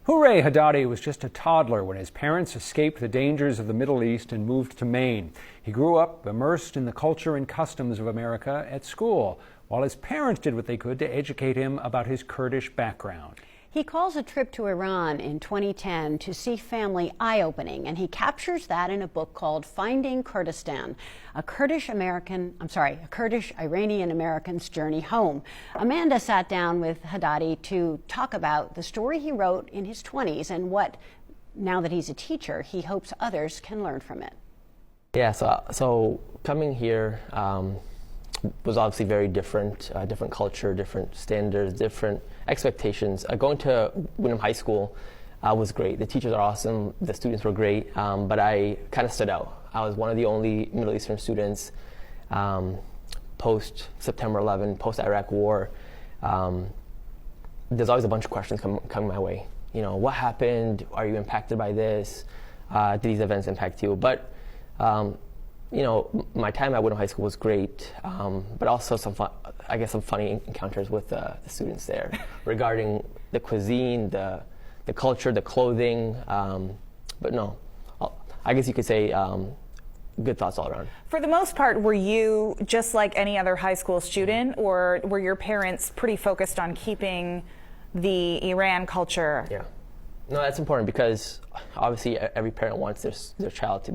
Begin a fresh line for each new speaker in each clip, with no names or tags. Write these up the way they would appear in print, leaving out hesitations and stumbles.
Hawreh Haddadi was just a toddler when his parents escaped the dangers of the Middle East and moved to Maine. He grew up immersed in the culture and customs of America at school, while his parents did what they could to educate him about his Kurdish background.
He calls a trip to Iran in 2010 to see family eye-opening, and he captures that in a book called Finding Kurdistan, a Kurdish-Iranian-American's journey home. Amanda sat down with Haddadi to talk about the story he wrote in his 20s and what, now that he's a teacher, he hopes others can learn from it.
Yeah, so coming here was obviously very different, different culture, different standards, different expectations. Going to Windham High School was great. The teachers are awesome, the students were great, but I kind of stood out. I was one of the only Middle Eastern students post-September 11, post-Iraq War. There's always a bunch of questions coming my way. You know, what happened? Are you impacted by this? Did these events impact you? But you know, my time at Windham High School was great, but also some funny encounters with the students there regarding the cuisine, the culture, the clothing. But no, I guess you could say good thoughts all around.
For the most part, were you just like any other high school student, or were your parents pretty focused on keeping the Iran culture?
Yeah, no, that's important because obviously every parent wants their child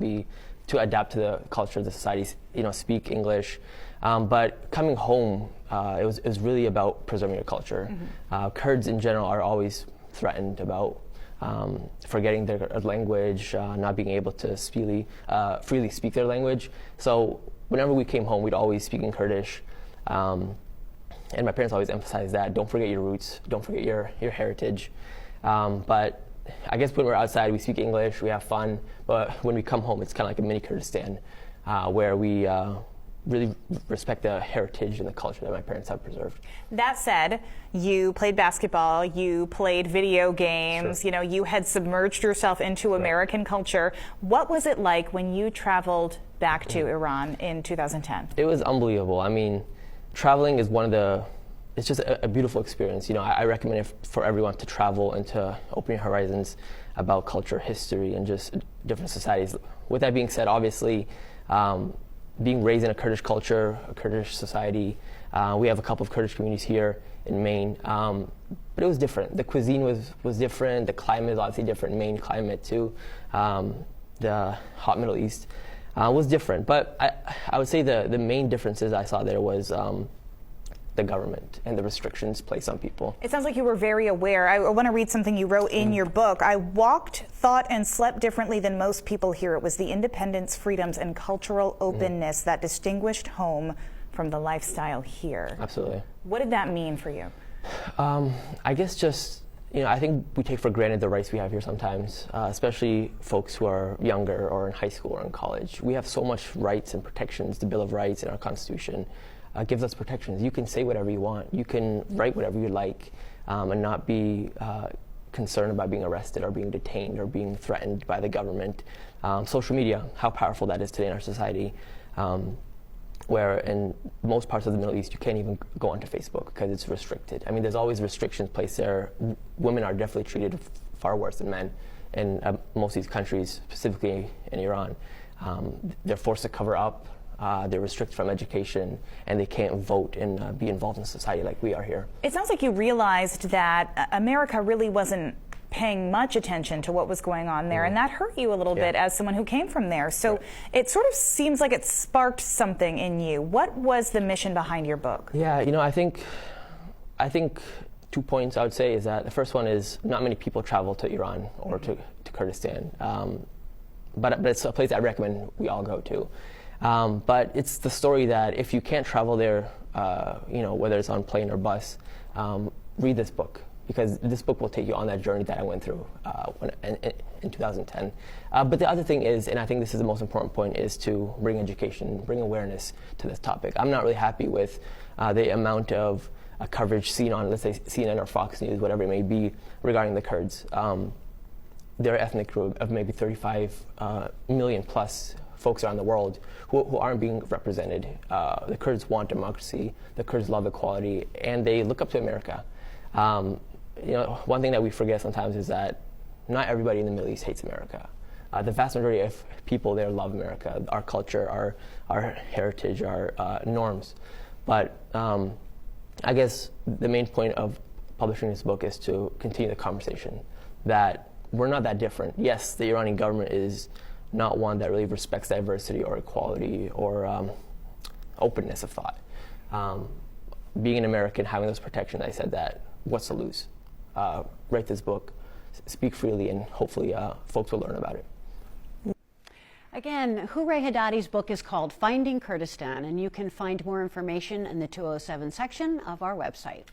to adapt to the culture of the society, you know, speak English. But coming home, it was really about preserving your culture. Mm-hmm. Kurds in general are always threatened about forgetting their language, not being able to freely speak their language. So whenever we came home, we'd always speak in Kurdish. And my parents always emphasized that, don't forget your roots, don't forget your heritage. But I guess when we're outside, we speak English, we have fun, but when we come home, it's kind of like a mini Kurdistan, where we really respect the heritage and the culture that my parents have preserved.
That said, you played basketball, you played video games,
Sure.
You know, you had submerged yourself into American culture. What was it like when you traveled back to Iran in 2010?
It was unbelievable. I mean, traveling is it's just a beautiful experience. You know, I recommend it for everyone to travel and to open your horizons about culture, history, and just different societies. With that being said, obviously, being raised in a Kurdish culture, a Kurdish society, we have a couple of Kurdish communities here in Maine, but it was different. The cuisine was different. The climate is obviously different. Maine climate too. The hot Middle East was different. But I would say the main differences I saw there was the government and the restrictions placed on people.
It sounds like you were very aware. I want to read something you wrote in your book. I walked, thought, and slept differently than most people here. It was the independence, freedoms, and cultural openness that distinguished home from the lifestyle here.
Absolutely.
What did that mean for you?
I guess just, you know, I think we take for granted the rights we have here sometimes, especially folks who are younger or in high school or in college. We have so much rights and protections. The Bill of Rights in our Constitution gives us protections. You can say whatever you want. You can write whatever you like and not be concerned about being arrested or being detained or being threatened by the government. Social media, how powerful that is today in our society, where in most parts of the Middle East you can't even go onto Facebook because it's restricted. I mean, there's always restrictions placed there. Women are definitely treated far worse than men in most of these countries, specifically in Iran. They're forced to cover up. They're restricted from education, and they can't vote and be involved in society like we are here.
It sounds like you realized that America really wasn't paying much attention to what was going on there, and that hurt you a little bit as someone who came from there. So it sort of seems like it sparked something in you. What was the mission behind your book?
Yeah, you know, I think 2 points I would say is that the first one is not many people travel to Iran or to Kurdistan, but it's a place I recommend we all go to. But it's the story that if you can't travel there, you know, whether it's on plane or bus, read this book, because this book will take you on that journey that I went through in 2010. But the other thing is, and I think this is the most important point, is to bring education, bring awareness to this topic. I'm not really happy with the amount of coverage seen on, let's say, CNN or Fox News, whatever it may be, regarding the Kurds. They're an ethnic group of maybe 35 million plus folks around the world who aren't being represented. The Kurds want democracy, the Kurds love equality, and they look up to America. one thing that we forget sometimes is that not everybody in the Middle East hates America. The vast majority of people there love America, our culture, our heritage, our norms. But I guess the main point of publishing this book is to continue the conversation that we're not that different. Yes, the Iranian government is not one that really respects diversity or equality or openness of thought. Being an American, having those protections, I said that, what's to lose? Write this book, speak freely, and hopefully folks will learn about it.
Again, Hawreh Haddadi's book is called Finding Kurdistan, and you can find more information in the 207 section of our website.